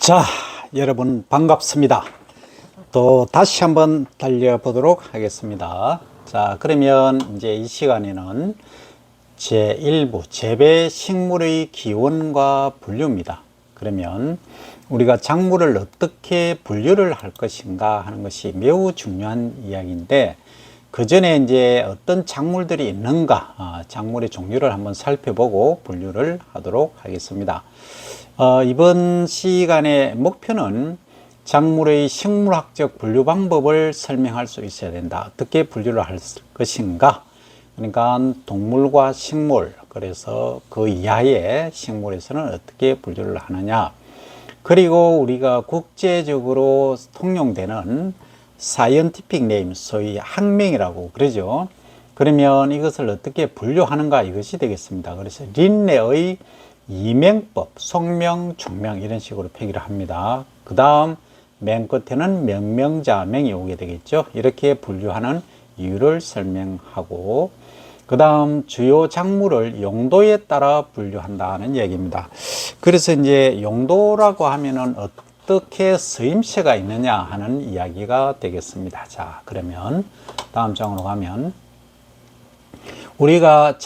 자, 여러분 반갑습니다. 또 다시 한번 달려보도록 하겠습니다. 자, 그러면 이제 이 시간에는 제1부 재배 식물의 기원과 분류입니다. 그러면 우리가 작물을 어떻게 분류를 할 것인가 하는 것이 매우 중요한 이야기인데, 그 전에 이제 어떤 작물들이 있는가, 작물의 종류를 한번 살펴보고 분류를 하도록 하겠습니다. 이번 시간의 목표는 작물의 식물학적 분류 방법을 설명할 수 있어야 된다. 어떻게 분류를 할 것인가? 그러니까 동물과 식물, 그래서 그 이하의 식물에서는 어떻게 분류를 하느냐. 그리고 우리가 국제적으로 통용되는 scientific name, 소위 학명이라고 그러죠. 그러면 이것을 어떻게 분류하는가, 이것이 되겠습니다. 그래서 린네의 이명법, 속명, 종명 이런 식으로 표기를 합니다. 그 다음 맨 끝에는 명명자명이 오게 되겠죠. 이렇게 분류하는 이유를 설명하고, 그 다음 주요 작물을 용도에 따라 분류한다는 얘기입니다. 그래서 이제 용도라고 하면은 어떻게 쓰임새가 있느냐 하는 이야기가 되겠습니다. 자, 그러면 다음 장으로 가면, 우리가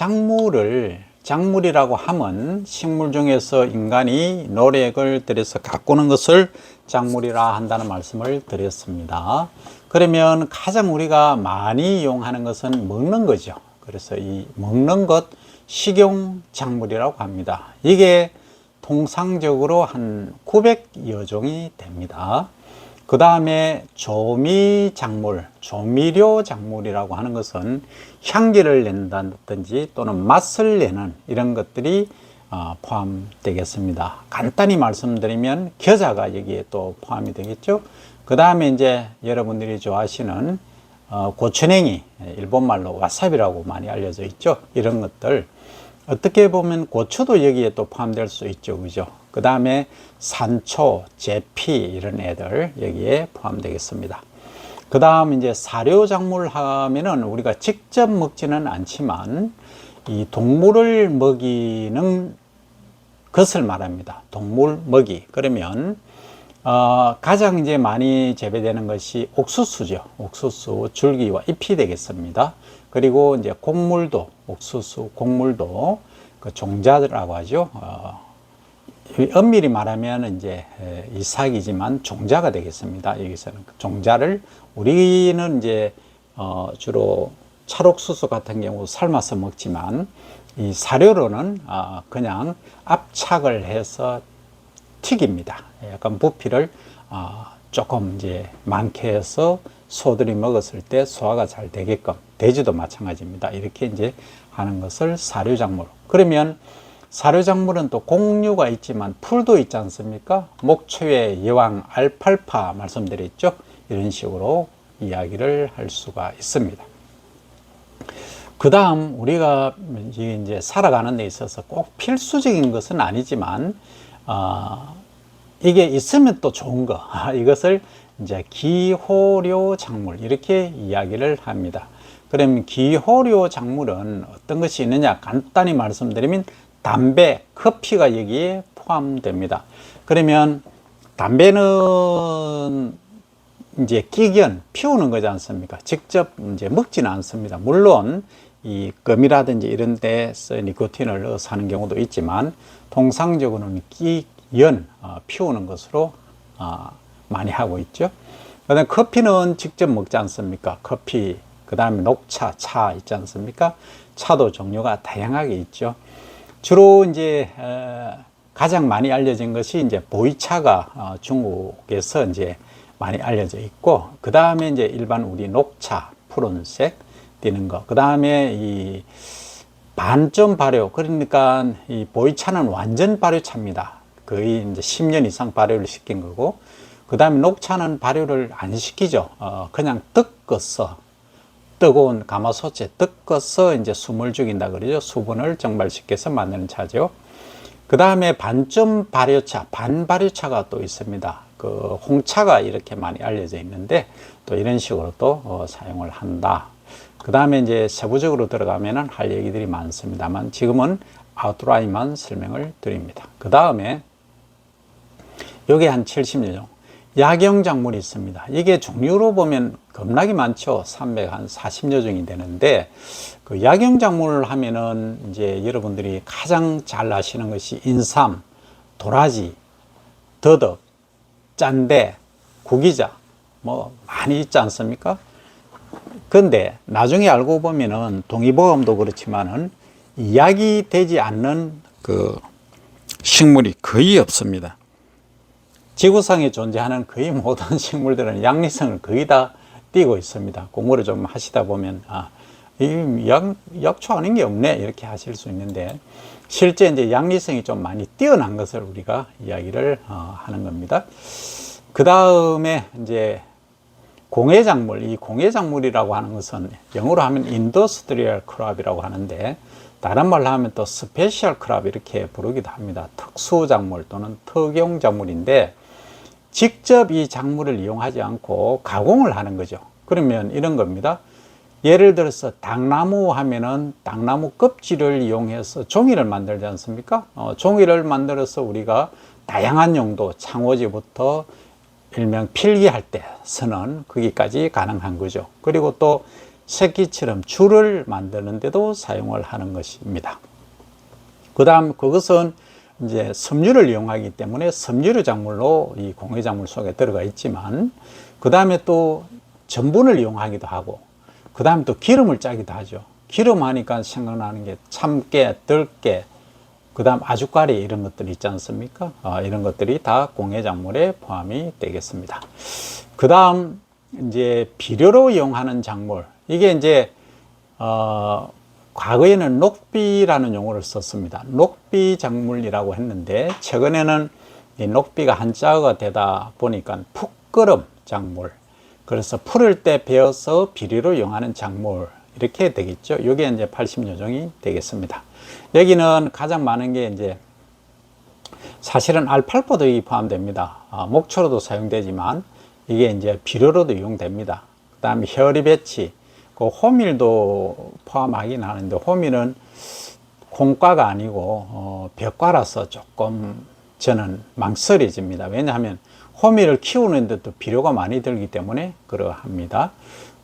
작물이라고 하면 식물 중에서 인간이 노력을 들여서 가꾸는 것을 작물이라 한다는 말씀을 드렸습니다. 그러면 가장 우리가 많이 이용하는 것은 먹는 거죠. 그래서 이 먹는 것, 식용작물이라고 합니다. 이게 통상적으로 한 900여 종이 됩니다. 그 다음에 조미작물, 조미료작물이라고 하는 것은 향기를 낸다든지 또는 맛을 내는 이런 것들이 포함되겠습니다. 간단히 말씀드리면 겨자가 여기에 또 포함이 되겠죠. 그 다음에 이제 여러분들이 좋아하시는 고추냉이, 일본말로 와사비라고 많이 알려져 있죠. 이런 것들, 어떻게 보면 고추도 여기에 또 포함될 수 있죠. 그죠? 그 다음에 산초, 제피 이런 애들 여기에 포함되겠습니다. 그 다음 이제 사료작물 하면은 우리가 직접 먹지는 않지만 이 동물을 먹이는 것을 말합니다. 동물 먹이. 그러면 가장 이제 많이 재배되는 것이 옥수수죠. 옥수수 줄기와 잎이 되겠습니다. 그리고 이제 곡물도, 옥수수 곡물도 그 종자라고 하죠. 엄밀히 말하면 이제 이삭이지만 종자가 되겠습니다. 여기서는 종자를 우리는 이제 주로 찰옥수수 같은 경우 삶아서 먹지만, 이 사료로는 그냥 압착을 해서 튀깁니다. 약간 부피를 조금 이제 많게 해서 소들이 먹었을 때 소화가 잘 되게끔, 돼지도 마찬가지입니다. 이렇게 이제 하는 것을 사료작물. 그러면 사료작물은 또 곡류가 있지만 풀도 있지 않습니까? 목초의 여왕, 알팔파 말씀드렸죠. 이런 식으로 이야기를 할 수가 있습니다. 그 다음 우리가 이제 살아가는 데 있어서 꼭 필수적인 것은 아니지만 이게 있으면 또 좋은 거, 이것을 이제 기호료 작물 이렇게 이야기를 합니다. 그럼 기호료 작물은 어떤 것이 있느냐, 간단히 말씀드리면 담배, 커피가 여기에 포함됩니다. 그러면 담배는 이제 끼견, 피우는 거지 않습니까? 직접 이제 먹지는 않습니다. 물론 이 껌이라든지 이런 데서 니코틴을 넣어서 하는 경우도 있지만, 통상적으로는 끼연, 피우는 것으로 많이 하고 있죠. 그다음에 커피는 직접 먹지 않습니까? 커피, 그 다음에 녹차, 차 있지 않습니까? 차도 종류가 다양하게 있죠. 주로 이제 가장 많이 알려진 것이 이제 보이차가 중국에서 이제 많이 알려져 있고, 그 다음에 이제 일반 우리 녹차, 푸른색 띄는 거, 그 다음에 이 반점 발효, 그러니까 이 보이차는 완전 발효차입니다. 거의 이제 10년 이상 발효를 시킨 거고, 그 다음에 녹차는 발효를 안 시키죠. 그냥 뜯어서, 뜨거운 가마솥에 뜯어서 이제 숨을 죽인다 그러죠. 수분을 증발시켜서 만드는 차죠. 그 다음에 반점 발효차, 반발효차가 또 있습니다. 그 홍차가 이렇게 많이 알려져 있는데, 또 이런 식으로 또 사용을 한다. 그 다음에 이제 세부적으로 들어가면은 할 얘기들이 많습니다만, 지금은 아웃라인만 설명을 드립니다. 그 다음에 요게 한 70여 종. 약용 작물이 있습니다. 이게 종류로 보면 겁나게 많죠. 340여 종이 되는데, 그 약용 작물을 하면은 이제 여러분들이 가장 잘 아시는 것이 인삼, 도라지, 더덕, 짠대, 구기자, 뭐 많이 있지 않습니까? 근데 나중에 알고 보면은 동의보감도 그렇지만은 약이 되지 않는 그 식물이 거의 없습니다. 지구상에 존재하는 거의 모든 식물들은 약리성을 거의 다 띠고 있습니다. 공부를 좀 하시다 보면 이 약초 아닌 게 없네 이렇게 하실 수 있는데, 실제 이제 약리성이 좀 많이 뛰어난 것을 우리가 이야기를 하는 겁니다. 그 다음에 이제 공해작물, 이 공해작물이라고 하는 것은 영어로 하면 인더스트리얼 크롭이라고 하는데, 다른 말로 하면 또 스페셜 크롭 이렇게 부르기도 합니다. 특수작물 또는 특용작물인데, 직접 이 작물을 이용하지 않고 가공을 하는 거죠. 그러면 이런 겁니다. 예를 들어서 당나무 하면은 당나무 껍질을 이용해서 종이를 만들지 않습니까? 종이를 만들어서 우리가 다양한 용도, 창호지부터 일명 필기할 때 쓰는 거기까지 가능한 거죠. 그리고 또 새끼처럼 줄을 만드는데도 사용을 하는 것입니다. 그 다음 그것은 이제 섬유를 이용하기 때문에 섬유류 작물로 이 공해작물 속에 들어가 있지만, 그 다음에 또 전분을 이용하기도 하고, 그 다음에 또 기름을 짜기도 하죠. 기름 하니까 생각나는 게 참깨, 들깨, 그 다음 아주까리 이런 것들이 있지 않습니까? 이런 것들이 다 공해작물에 포함이 되겠습니다. 그 다음 이제 비료로 이용하는 작물, 이게 이제 과거에는 녹비라는 용어를 썼습니다. 녹비 작물이라고 했는데, 최근에는 이 녹비가 한자어가 되다 보니까 풋거름 작물, 그래서 풀을 때 베어서 비료로 이용하는 작물 이렇게 되겠죠. 이게 이제 80여 종이 되겠습니다. 여기는 가장 많은 게 이제 사실은 알팔파도 여기 포함됩니다. 목초로도 사용되지만 이게 이제 비료로도 이용됩니다. 그 다음에 혈이배치, 그 호밀도 포함하긴 하는데, 호밀은 콩과가 아니고 벽과라서 조금 저는 망설여집니다. 왜냐하면 호밀을 키우는데도 비료가 많이 들기 때문에 그러합니다.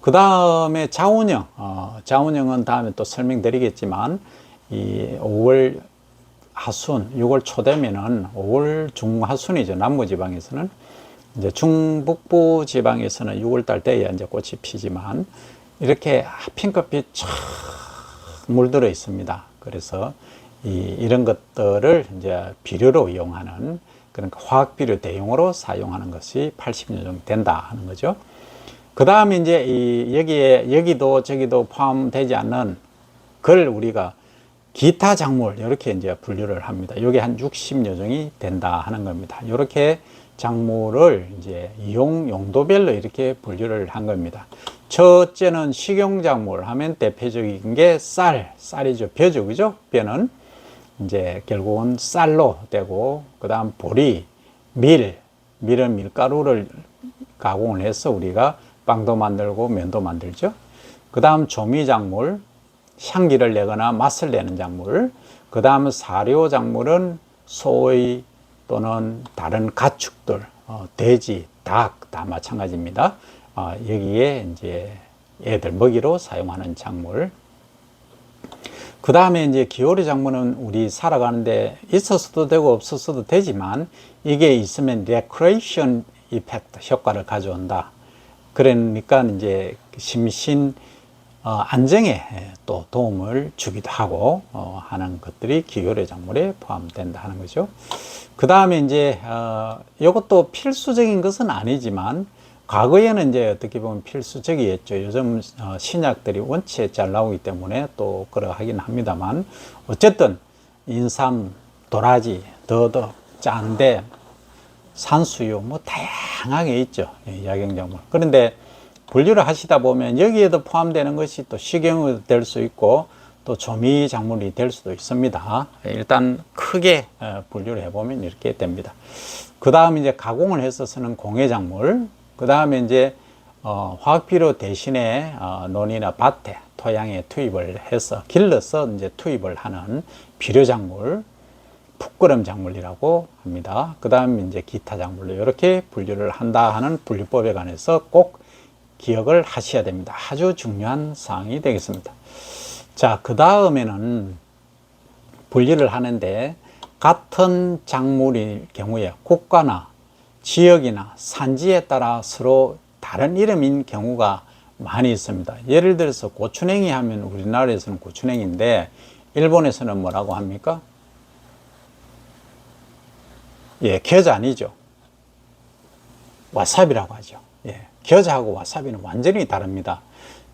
그 다음에 자운형, 자운형은 다음에 또 설명드리겠지만, 이 5월 하순, 6월 초 되면은 5월 중하순이죠. 남부지방에서는. 이제 중북부 지방에서는 6월달 돼야 이제 꽃이 피지만, 이렇게 핑크빛 쫙 물들어 있습니다. 그래서 이런 것들을 이제 비료로 이용하는, 그러니까 화학비료 대용으로 사용하는 것이 80여 종 된다 하는 거죠. 그 다음에 이제 여기도 저기도 포함되지 않는 걸 우리가 기타 작물 이렇게 이제 분류를 합니다. 이게 한 60여 종이 된다 하는 겁니다. 이렇게 작물을 이제 이용 용도별로 이렇게 분류를 한 겁니다. 첫째는 식용작물 하면 대표적인 게 쌀이죠. 벼죠, 그죠? 벼는 이제 결국은 쌀로 되고, 그 다음 보리, 밀은 밀가루를 가공을 해서 우리가 빵도 만들고 면도 만들죠. 그 다음 조미작물, 향기를 내거나 맛을 내는 작물. 그 다음 사료작물은 소의 또는 다른 가축들, 돼지, 닭 다 마찬가지입니다. 여기에 이제 애들 먹이로 사용하는 작물. 그 다음에 이제 기호리 작물은 우리 살아가는데 있었어도 되고 없었어도 되지만, 이게 있으면 레크레이션 이펙트 효과를 가져온다. 그러니까 이제 심신 안정에 또 도움을 주기도 하고 하는 것들이 기호리 작물에 포함된다 하는 거죠. 그 다음에 이제 이것도 필수적인 것은 아니지만, 과거에는 이제 어떻게 보면 필수적이었죠. 요즘 신약들이 원체 잘 나오기 때문에 또 그러하긴 합니다만, 어쨌든 인삼, 도라지, 더덕, 짠대, 산수유 뭐 다양하게 있죠. 약용작물. 그런데 분류를 하시다 보면 여기에도 포함되는 것이 또 식용이 될 수 있고, 또 조미 작물이 될 수도 있습니다. 일단 크게 분류를 해보면 이렇게 됩니다. 그 다음 이제 가공을 해서 쓰는 공해작물, 그 다음에 이제 화학비료 대신에 논이나 밭에 토양에 투입을 해서 길러서 이제 투입을 하는 비료작물, 풋거름 작물이라고 합니다. 그 다음에 이제 기타 작물로 이렇게 분류를 한다 하는 분류법에 관해서 꼭 기억을 하셔야 됩니다. 아주 중요한 사항이 되겠습니다. 자, 그 다음에는 분류를 하는데 같은 작물일 경우에 국가나 지역이나 산지에 따라 서로 다른 이름인 경우가 많이 있습니다. 예를 들어서 고추냉이 하면 우리나라에서는 고추냉이인데 일본에서는 뭐라고 합니까? 예, 겨자 아니죠. 와사비라고 하죠. 예, 겨자하고 와사비는 완전히 다릅니다.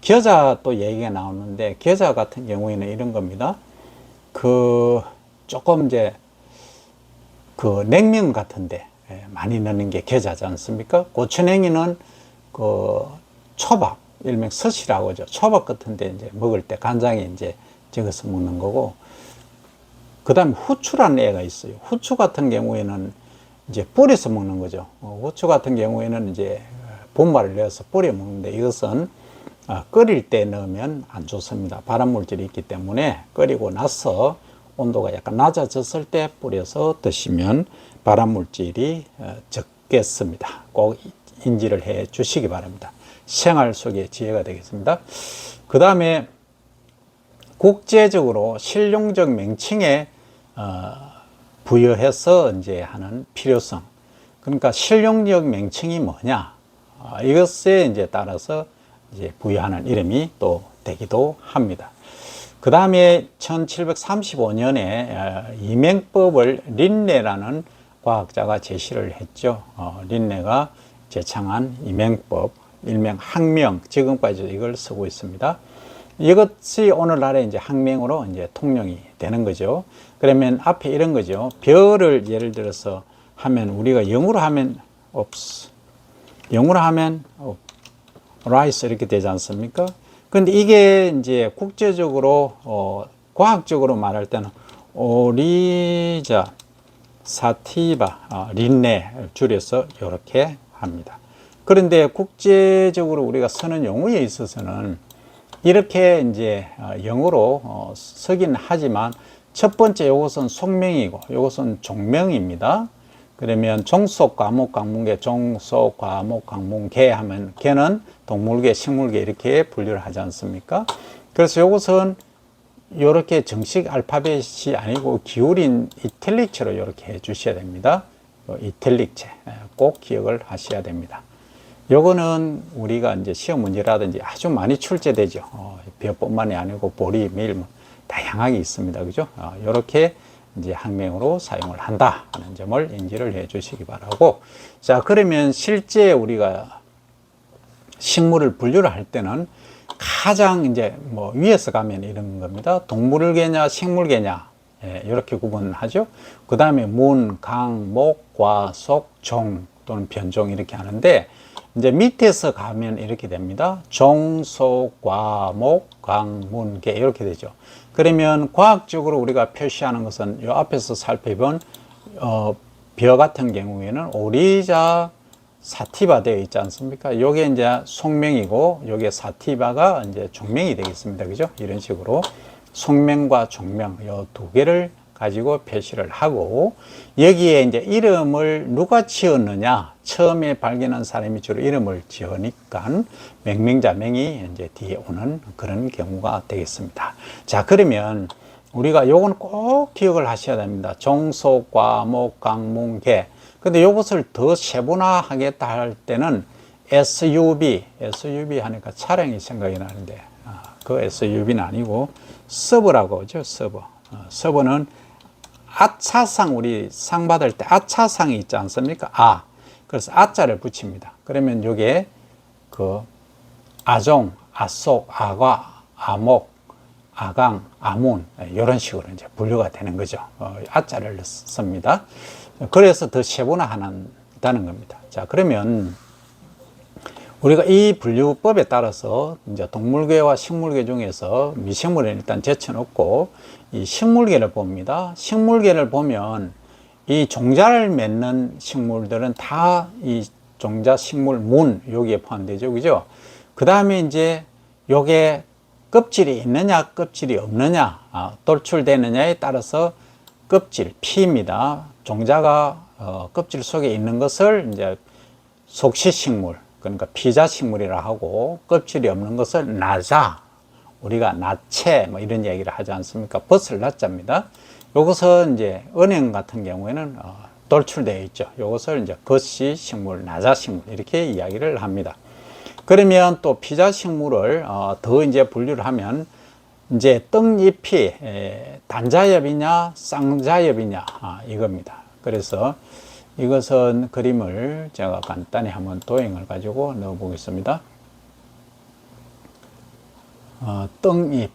겨자 또 얘기가 나오는데 겨자 같은 경우에는 이런 겁니다. 조금 이제 냉면 같은데 많이 넣는 게 겨자지 않습니까? 고추냉이는 초밥, 일명 sot이라고 하죠. 초밥 같은데 이제 먹을 때 간장에 이제 찍어서 먹는 거고, 그 다음에 후추라는 애가 있어요. 후추 같은 경우에는 이제 뿌려서 먹는 거죠. 후추 같은 경우에는 이제 분말을 내어서 뿌려 먹는데 이것은 끓일 때 넣으면 안 좋습니다. 발암물질이 있기 때문에 끓이고 나서 온도가 약간 낮아졌을 때 뿌려서 드시면 발암물질이 적겠습니다. 꼭 인지를 해 주시기 바랍니다. 생활 속의 지혜가 되겠습니다. 그 다음에 국제적으로 실용적 명칭에 부여해서 이제 하는 필요성. 그러니까 실용적 명칭이 뭐냐? 이것에 이제 따라서 이제 부여하는 이름이 또 되기도 합니다. 그 다음에 1735년에 이맹법을 린네라는 과학자가 제시를 했죠. 린네가 제창한 이맹법, 일명 학명, 지금까지도 이걸 쓰고 있습니다. 이것이 오늘날의 이제 학명으로 이제 통용이 되는 거죠. 그러면 앞에 이런 거죠. 별을 예를 들어서 하면 우리가 영어로 하면 rice 이렇게 되지 않습니까? 근데 이게 이제 국제적으로 과학적으로 말할 때는 오리자 사티바 린네 줄여서 이렇게 합니다. 그런데 국제적으로 우리가 쓰는 용어에 있어서는 이렇게 이제 영어로 쓰긴 하지만 첫 번째 요것은 속명이고 요것은 종명입니다. 그러면 종속 과목 강문계, 종속 과목 강문계 하면 개는 동물계, 식물계 이렇게 분류를 하지 않습니까? 그래서 요것은 이렇게 정식 알파벳이 아니고 기울인 이탈릭체로 이렇게 해 주셔야 됩니다. 이탈릭체 꼭 기억을 하셔야 됩니다. 요거는 우리가 이제 시험 문제라든지 아주 많이 출제되죠. 비어뿐만이 아니고 보리, 밀 다양하게 있습니다. 그죠? 이렇게 이제 학명으로 사용을 한다 하는 점을 인지를 해 주시기 바라고. 자, 그러면 실제 우리가 식물을 분류를 할 때는 가장 이제 뭐 위에서 가면 이런 겁니다. 동물계냐, 식물계냐, 이렇게 구분하죠. 그 다음에 문, 강, 목, 과, 속, 종 또는 변종 이렇게 하는데 이제 밑에서 가면 이렇게 됩니다. 종, 속, 과, 목, 강, 문, 계 이렇게 되죠. 그러면 과학적으로 우리가 표시하는 것은 이 앞에서 살펴본 벼 같은 경우에는 오리자 사티바 되어 있지 않습니까? 요게 이제 속명이고 요게 사티바가 이제 종명이 되겠습니다. 그죠? 이런 식으로 속명과 종명 요 두 개를 가지고 표시를 하고 여기에 이제 이름을 누가 지었느냐 처음에 발견한 사람이 주로 이름을 지으니까 명명자명이 이제 뒤에 오는 그런 경우가 되겠습니다. 자, 그러면 우리가 요건 꼭 기억을 하셔야 됩니다. 종속, 과목, 강문, 계. 근데 요것을 더 세분화하겠다 할 때는 SUV 하니까 차량이 생각이 나는데 그 SUV는 아니고 서버라고 하죠. 서버는 아차상, 우리 상 받을 때 아차상이 있지 않습니까? 그래서 아자를 붙입니다. 그러면 요게 아종, 아속, 아과, 아목, 아강, 아문 이런 식으로 이제 분류가 되는 거죠. 아자를 씁니다. 그래서 더 세분화한다는 겁니다. 자, 그러면 우리가 이 분류법에 따라서 이제 동물계와 식물계 중에서 미생물은 일단 제쳐놓고 이 식물계를 봅니다. 식물계를 보면 이 종자를 맺는 식물들은 다 이 종자 식물 문 여기에 포함되죠. 그죠? 그 다음에 이제 요게 껍질이 있느냐, 껍질이 없느냐, 돌출되느냐에 따라서 껍질, 피입니다. 종자가 껍질 속에 있는 것을 이제 속시식물, 그러니까 피자식물이라 하고, 껍질이 없는 것을 나자, 우리가 나체 뭐 이런 얘기를 하지 않습니까? 벗을 나자입니다. 요것은 이제 은행 같은 경우에는 돌출되어 있죠. 요것을 이제 겉시식물, 나자식물 이렇게 이야기를 합니다. 그러면 또 피자식물을 더 이제 분류를 하면 이제 떡잎이 단자엽이냐 쌍자엽이냐 이겁니다. 그래서 이것은 그림을 제가 간단히 한번 도형을 가지고 넣어 보겠습니다. 떡잎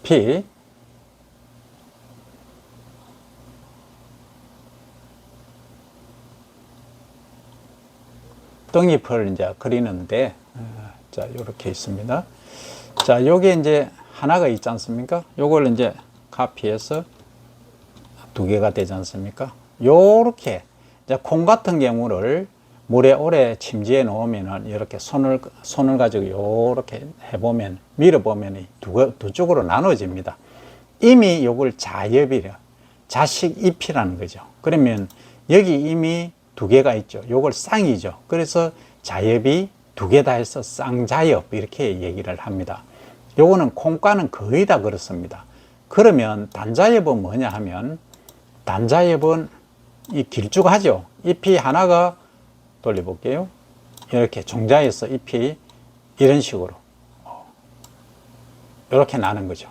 피 떡잎을 이제 그리는데 자 이렇게 있습니다. 자 요게 이제 하나가 있지 않습니까? 요걸 이제 카피해서 두 개가 되지 않습니까? 요렇게 이제 콩 같은 경우를 물에 오래 침지해 놓으면은 이렇게 손을 가지고 요렇게 해보면 밀어보면 두 쪽으로 나눠집니다. 이미 요걸 자엽이라 자식 잎이라는 거죠. 그러면 여기 이미 두 개가 있죠. 요걸 쌍이죠. 그래서 자엽이 두 개 다 해서 쌍자엽 이렇게 얘기를 합니다. 요거는 콩과는 거의 다 그렇습니다. 그러면 단자엽은 뭐냐 하면 단자엽은 이 길쭉하죠. 잎이 하나가 돌려볼게요. 이렇게 종자에서 잎이 이런 식으로 이렇게 나는 거죠.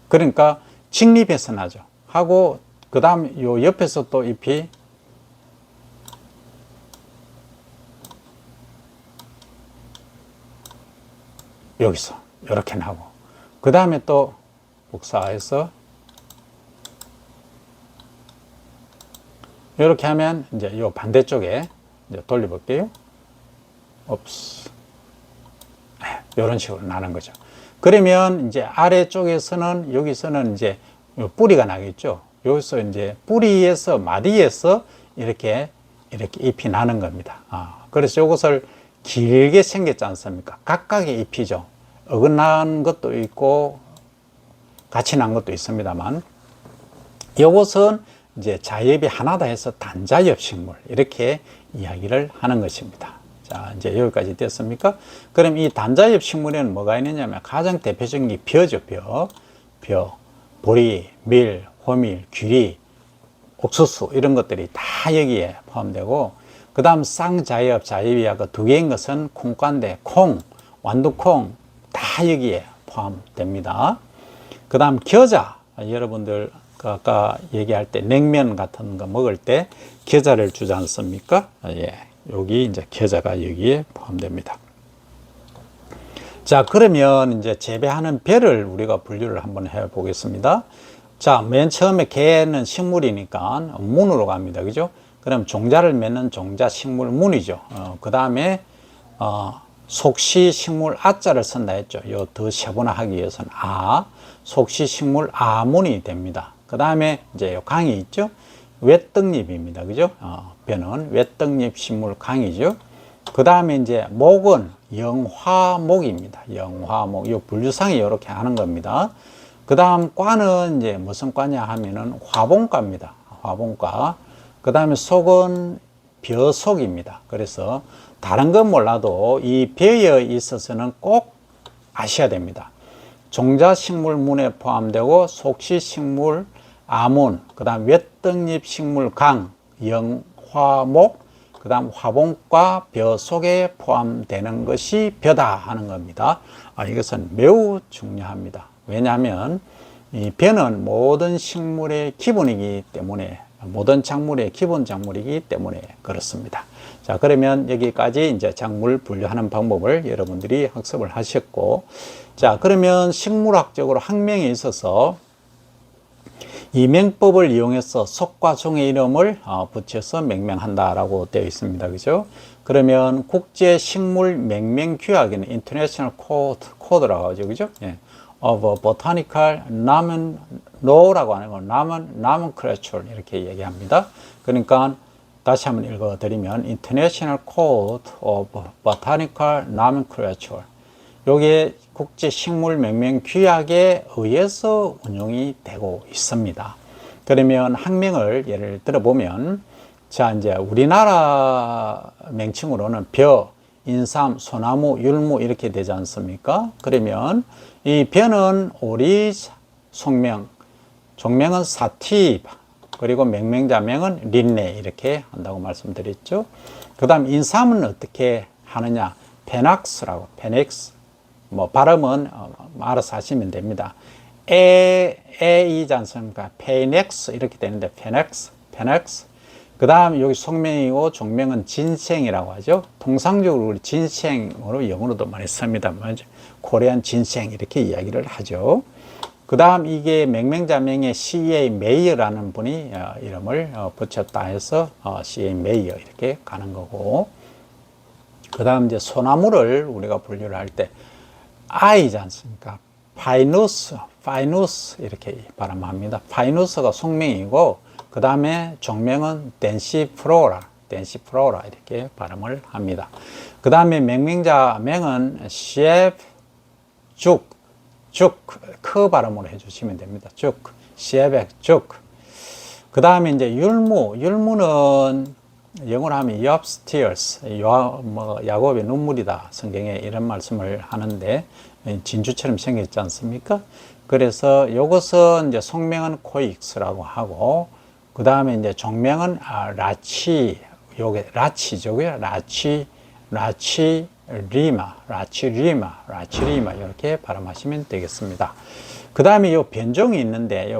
그러니까 직립해서 나죠. 하고 그 다음 요 옆에서 또 잎이 여기서 이렇게 나고 그 다음에 또 복사해서 이렇게 하면 이제 요 반대쪽에 이제 돌려볼게요. 옵스. 이런 식으로 나는 거죠. 그러면 이제 아래쪽에서는 여기서는 이제 뿌리가 나겠죠. 여기서 이제 뿌리에서 마디에서 이렇게 잎이 나는 겁니다. 그래서 이것을 길게 생겼지 않습니까? 각각의 잎이죠. 어긋난 것도 있고 같이 난 것도 있습니다만 이것은 이제 자엽이 하나다 해서 단자엽 식물 이렇게 이야기를 하는 것입니다. 자 이제 여기까지 됐습니까? 그럼 이 단자엽 식물에는 뭐가 있느냐면 가장 대표적인 게 벼죠. 벼, 보리, 밀, 호밀, 귀리, 옥수수 이런 것들이 다 여기에 포함되고 그 다음 쌍자엽, 자엽이하고 두 개인 것은 콩과인데 콩, 완두콩 다 여기에 포함됩니다. 그 다음 겨자, 여러분들 아까 얘기할 때 냉면 같은 거 먹을 때 겨자를 주지 않습니까? 예, 여기 이제 겨자가 여기에 포함됩니다. 자, 그러면 이제 재배하는 벼를 우리가 분류를 한번 해 보겠습니다. 자, 맨 처음에 개는 식물이니까 문으로 갑니다. 그죠? 그럼 종자를 맺는 종자 식물 문이죠. 그 다음에 속시 식물 아자를 쓴다 했죠. 요 더 세분화하기 위해서는 속시 식물 아문이 됩니다. 그 다음에 이제 요 강이 있죠. 외떡잎입니다. 그죠? 벼는 외떡잎 식물 강이죠. 그 다음에 이제 목은 영화목입니다. 영화목. 요 분류상이 이렇게 하는 겁니다. 그 다음 과는 이제 무슨 과냐 하면은 화분과입니다. 화분과. 그 다음에 속은 벼속입니다. 그래서 다른 건 몰라도 이 벼에 있어서는 꼭 아셔야 됩니다. 종자식물문에 포함되고 속시식물 아문, 그 다음 외떡잎 식물 강, 영화목, 그 다음 화분과 벼속에 포함되는 것이 벼다 하는 겁니다. 이것은 매우 중요합니다. 왜냐하면 이 벼는 모든 식물의 기본이기 때문에 모든 작물의 기본 작물이기 때문에 그렇습니다. 자, 그러면 여기까지 이제 작물 분류하는 방법을 여러분들이 학습을 하셨고, 자, 그러면 식물학적으로 학명에 있어서 이 명법을 이용해서 속과 종의 이름을 붙여서 명명한다라고 되어 있습니다. 그죠? 그러면 국제 식물 명명 규약에는 International Code라고 하죠. 그죠? 예. of Botanical Nomen라고 하는 건 Nomenclature 이렇게 얘기합니다. 그러니까 다시 한번 읽어드리면 International Code of Botanical Nomenclature 요게 국제 식물 명명 규약에 의해서 운용이 되고 있습니다. 그러면 학명을 예를 들어보면, 자, 이제 우리나라 명칭으로는 벼, 인삼, 소나무, 율무 이렇게 되지 않습니까? 그러면 이 벼는 오리자, 속명, 종명은 사티바, 그리고 명명자명은 린네 이렇게 한다고 말씀드렸죠. 그 다음 인삼은 어떻게 하느냐? 페낙스라고, 페넥스. 뭐 발음은 알아서 하시면 됩니다. 에이지 않습니까? 페넥스 이렇게 되는데 페넥스, 페넥스. 그 다음 여기 속명이고 종명은 진생이라고 하죠. 통상적으로 우리 진생으로 영어로도 많이 씁니다. 코리안 진생 이렇게 이야기를 하죠. 그 다음 이게 명명자명의 C.A. 메이어라는 분이 이름을 붙였다 해서 C.A. 메이어 이렇게 가는 거고, 그 다음 이제 소나무를 우리가 분류를 할 때 I지 않습니까? 파이누스, 파이누스 이렇게 발음합니다. 파이누스가 속명이고, 그 다음에 종명은 덴시프로라, 덴시프로라 이렇게 발음을 합니다. 그 다음에 명명자명은 셰프, 쭉, 크 발음으로 해주시면 됩니다. 쭉, 셰백, 쭉. 그 다음에 이제 율무는 영어로 하면 you have tears, 야곱의 눈물이다. 성경에 이런 말씀을 하는데 진주처럼 생겼지 않습니까? 그래서 이것은 이제 속명은 코익스라고 하고, 그 다음에 이제 종명은 라치, 요게 라치죠, 라치리마 이렇게 발음하시면 되겠습니다. 그 다음에 이 변종이 있는데, 이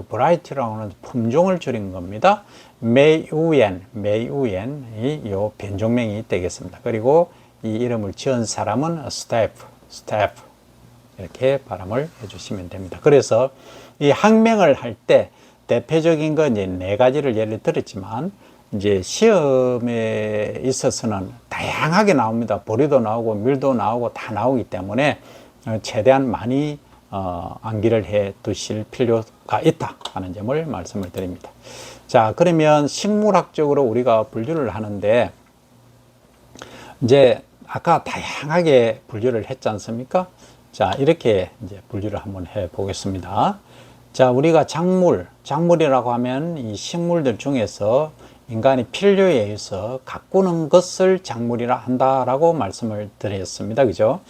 브라이티라고 하는 품종을 줄인 겁니다. 메이우엔이 이 변종명이 되겠습니다. 그리고 이 이름을 지은 사람은 스태프 이렇게 발음을 해주시면 됩니다. 그래서 이 학명을 할 때 대표적인 건 이제 네 가지를 예를 들었지만, 이제 시험에 있어서는 다양하게 나옵니다. 보리도 나오고 밀도 나오고 다 나오기 때문에 최대한 많이 암기를 해 두실 필요가 있다 하는 점을 말씀을 드립니다. 자, 그러면 식물학적으로 우리가 분류를 하는데, 이제 아까 다양하게 분류를 했지 않습니까? 자, 이렇게 이제 분류를 한번 해 보겠습니다. 자, 우리가 작물이라고 하면 이 식물들 중에서 인간이 필요에 의해서 가꾸는 것을 작물이라 한다라고 말씀을 드렸습니다. 그죠?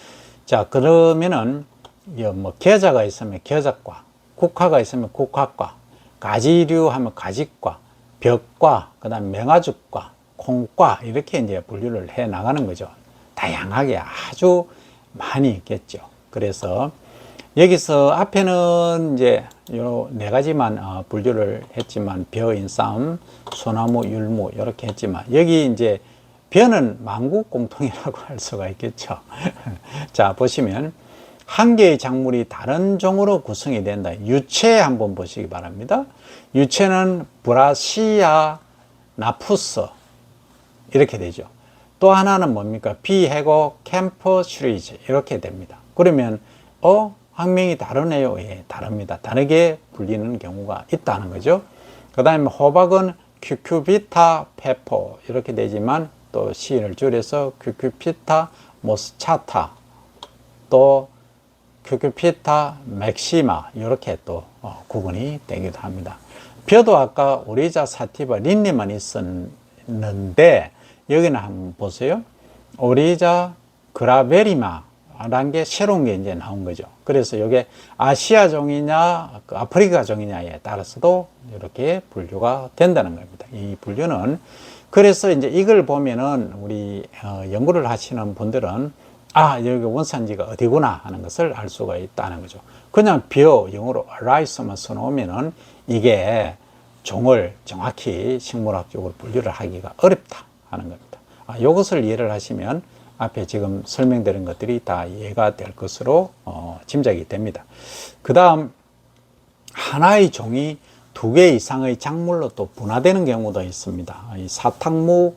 자, 그러면은 뭐 겨자가 있으면 겨자과, 국화가 있으면 국화과, 가지류 하면 가지과, 벽과, 그다음 명아죽과, 콩과 이렇게 이제 분류를 해 나가는 거죠. 다양하게 아주 많이 있겠죠. 그래서 여기서 앞에는 이제 요 네 가지만 분류를 했지만, 벼, 인삼, 소나무, 율무 이렇게 했지만, 여기 이제 벼는 만국 공통이라고 할 수가 있겠죠. 자, 보시면 한 개의 작물이 다른 종으로 구성이 된다. 유체 한번 보시기 바랍니다. 유체는 브라시아 나푸스 이렇게 되죠. 또 하나는 뭡니까? 비해고 캠퍼 슈리즈 이렇게 됩니다. 그러면 학명이 다르네요. 예, 다릅니다. 다르게 불리는 경우가 있다는 거죠. 그 다음에 호박은 큐큐비타 페퍼 이렇게 되지만, 또 시인을 줄여서 큐큐피타 모스차타, 또 큐큐피타 맥시마 이렇게 또 구분이 되기도 합니다. 벼도 아까 오리자 사티바 린네만 있었는데, 여기는 한번 보세요. 오리자 그라베리마 라는 게 새로운 게 이제 나온 거죠. 그래서 이게 아시아 종이냐 아프리카 종이냐에 따라서도 이렇게 분류가 된다는 겁니다. 이 분류는, 그래서 이제 이걸 보면은 우리 연구를 하시는 분들은 여기 원산지가 어디구나 하는 것을 알 수가 있다는 거죠. 그냥 벼, 영어로 라이스만 써놓으면은 이게 종을 정확히 식물학적으로 분류를 하기가 어렵다 하는 겁니다. 이것을 이해를 하시면 앞에 지금 설명드린 것들이 다 이해가 될 것으로 짐작이 됩니다. 그 다음, 하나의 종이 두 개 이상의 작물로 또 분화되는 경우도 있습니다. 이 사탕무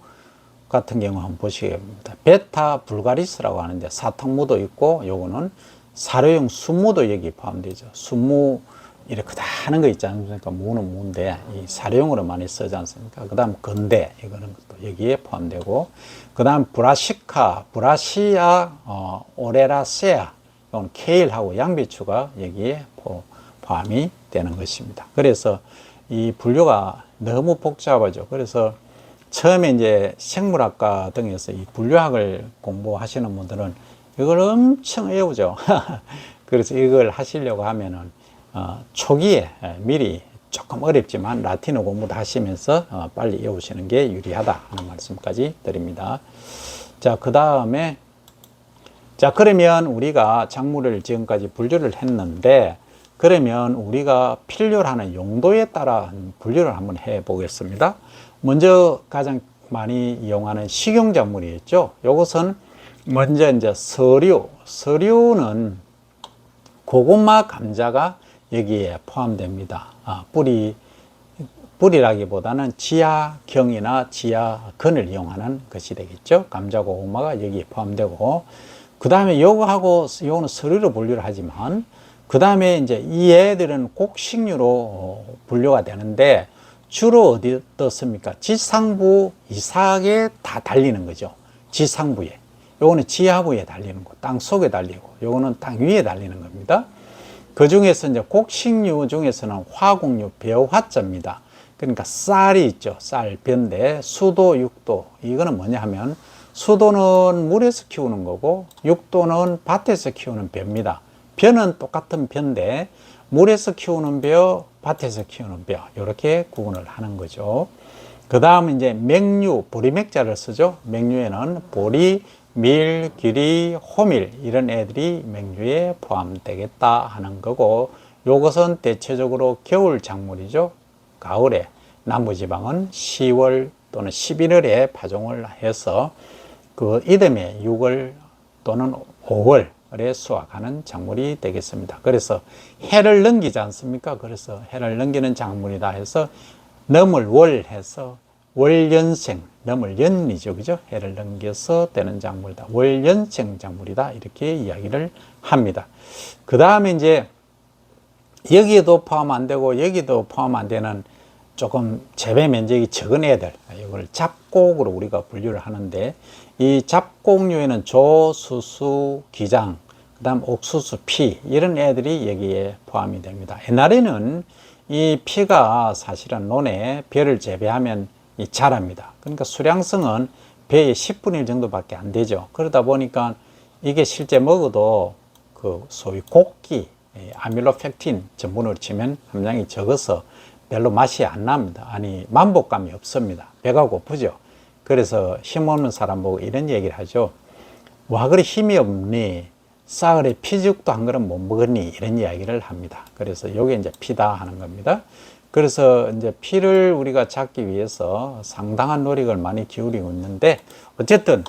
같은 경우 한번 보시겠습니다. 베타 불가리스라고 하는데 사탕무도 있고, 요거는 사료용 순무도 여기 포함되죠. 순무 이렇게 크다는 거 있지 않습니까? 무는 무인데 이 사료용으로 많이 쓰지 않습니까? 그 다음 건대, 이거는 또 여기에 포함되고, 그 다음 브라시카, 브라시아 오레라세아, 이건 케일하고 양배추가 여기에 포함이 되는 것입니다. 그래서 이 분류가 너무 복잡하죠. 그래서 처음에 이제 생물학과 등에서 이 분류학을 공부하시는 분들은 이걸 엄청 외우죠. 그래서 이걸 하시려고 하면은 초기에 미리 조금 어렵지만 라틴어 공부도 하시면서 빨리 외우시는 게 유리하다 하는 말씀까지 드립니다. 자, 그 다음에 자, 그러면 우리가 작물을 지금까지 분류를 했는데, 그러면 우리가 필요로 하는 용도에 따라 분류를 한번 해 보겠습니다. 먼저 가장 많이 이용하는 식용작물이겠죠. 이것은 먼저 이제 서류는 고구마, 감자가 여기에 포함됩니다. 뿌리라기보다는 지하경이나 지하근을 이용하는 것이 되겠죠. 감자, 고구마가 여기에 포함되고, 그 다음에 요거는 서류로 분류를 하지만, 그 다음에 이제 이 애들은 곡식류로 분류가 되는데, 주로 어디 떴습니까? 지상부 이삭에 다 달리는 거죠. 지상부에. 요거는 지하부에 달리는 거, 땅 속에 달리고, 요거는 땅 위에 달리는 겁니다. 그 중에서 이제 곡식류 중에서는 화곡류, 벼화자입니다. 그러니까 쌀이 있죠. 쌀, 벼인데, 수도, 육도. 이거는 뭐냐 하면, 수도는 물에서 키우는 거고, 육도는 밭에서 키우는 벼입니다. 벼는 똑같은 벼인데, 물에서 키우는 벼, 밭에서 키우는 벼. 이렇게 구분을 하는 거죠. 그 다음 이제 맹류, 보리맥자를 쓰죠. 맹류에는 보리, 밀, 귀리, 호밀 이런 애들이 맹류에 포함되겠다 하는 거고, 요것은 대체적으로 겨울 작물이죠. 가을에, 남부지방은 10월 또는 11월에 파종을 해서 그 이듬해 6월 또는 5월에 수확하는 작물이 되겠습니다. 그래서 해를 넘기지 않습니까? 그래서 해를 넘기는 작물이다 해서 넘을 월 해서 월연생, 넘을 연이죠. 그죠? 해를 넘겨서 되는 작물이다. 월연생 작물이다. 이렇게 이야기를 합니다. 그 다음에 이제 여기에도 포함 안 되고 여기도 포함 안 되는 조금 재배 면적이 적은 애들, 이걸 잡곡으로 우리가 분류를 하는데, 이 잡곡류에는 조, 수수, 기장, 그 다음 옥수수, 피 이런 애들이 여기에 포함이 됩니다. 옛날에는 이 피가 사실은 논에 벼를 재배하면 자랍니다. 그러니까 수량성은 배의 10분의 1 정도밖에 안 되죠. 그러다 보니까 이게 실제 먹어도 그 소위 곡기, 아밀로펙틴 전분으로 치면 함량이 적어서 별로 맛이 안 납니다. 아니, 만복감이 없습니다. 배가 고프죠. 그래서 힘없는 사람 보고 이런 얘기를 하죠. 와, 그래 힘이 없니? 싸그래 피죽도 한 그릇 못 먹었니? 이런 이야기를 합니다. 그래서 이게 이제 피다 하는 겁니다. 그래서 이제 피를 우리가 찾기 위해서 상당한 노력을 많이 기울이고 있는데, 어쨌든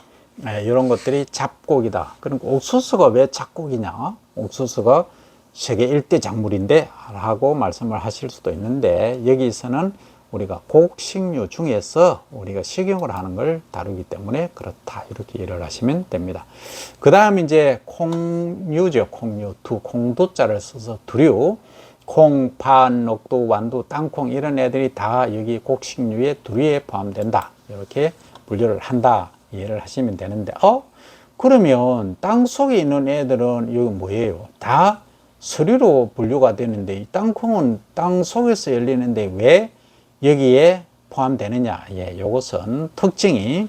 이런 것들이 잡곡이다. 그러니까 옥수수가 왜 잡곡이냐? 옥수수가 세계 1대 작물인데 라고 말씀을 하실 수도 있는데, 여기서는 우리가 곡식류 중에서 우리가 식용을 하는 걸 다루기 때문에 그렇다, 이렇게 이해를 하시면 됩니다. 그 다음 이제 콩류죠. 콩류, 콩두자를 써서 두류, 콩, 판, 녹두, 완두, 땅콩 이런 애들이 다 여기 곡식류의 두류에 포함된다, 이렇게 분류를 한다, 이해를 하시면 되는데, 그러면 땅 속에 있는 애들은 여기 뭐예요? 다 서류로 분류가 되는데, 이 땅콩은 땅 속에서 열리는데 왜 여기에 포함되느냐? 예, 이것은 특징이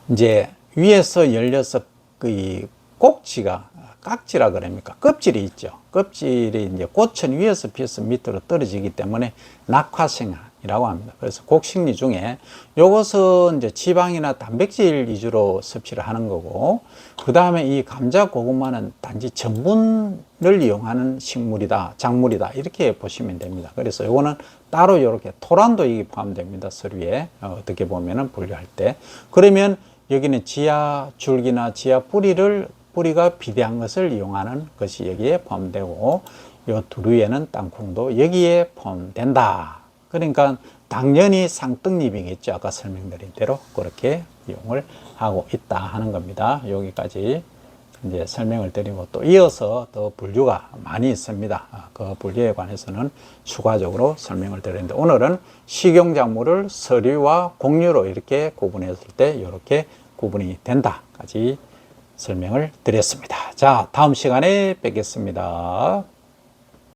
이제 위에서 열려서 그 꼭지가, 깍지라 그럽니까? 껍질이 있죠. 껍질이 이제 꽃은 위에서 피어서 밑으로 떨어지기 때문에 낙화생이라고 합니다. 그래서 곡식류 중에 이것은 이제 지방이나 단백질 위주로 섭취를 하는 거고, 그 다음에 이 감자, 고구마는 단지 전분을 이용하는 식물이다, 작물이다, 이렇게 보시면 됩니다. 그래서 이거는 따로 이렇게 토란도 이게 포함됩니다. 서류에 어떻게 보면은 분류할 때. 그러면 여기는 지하 줄기나 지하 뿌리가 비대한 것을 이용하는 것이 여기에 포함되고, 요 두류에는 땅콩도 여기에 포함된다. 그러니까 당연히 상떡잎이겠죠. 아까 설명드린 대로 그렇게 이용을 하고 있다 하는 겁니다. 여기까지 이제 설명을 드리고, 또 이어서 더 분류가 많이 있습니다. 그 분류에 관해서는 추가적으로 설명을 드리는데, 오늘은 식용작물을 서류와 곡류로 이렇게 구분했을 때 이렇게 구분이 된다까지 설명을 드렸습니다. 자, 다음 시간에 뵙겠습니다.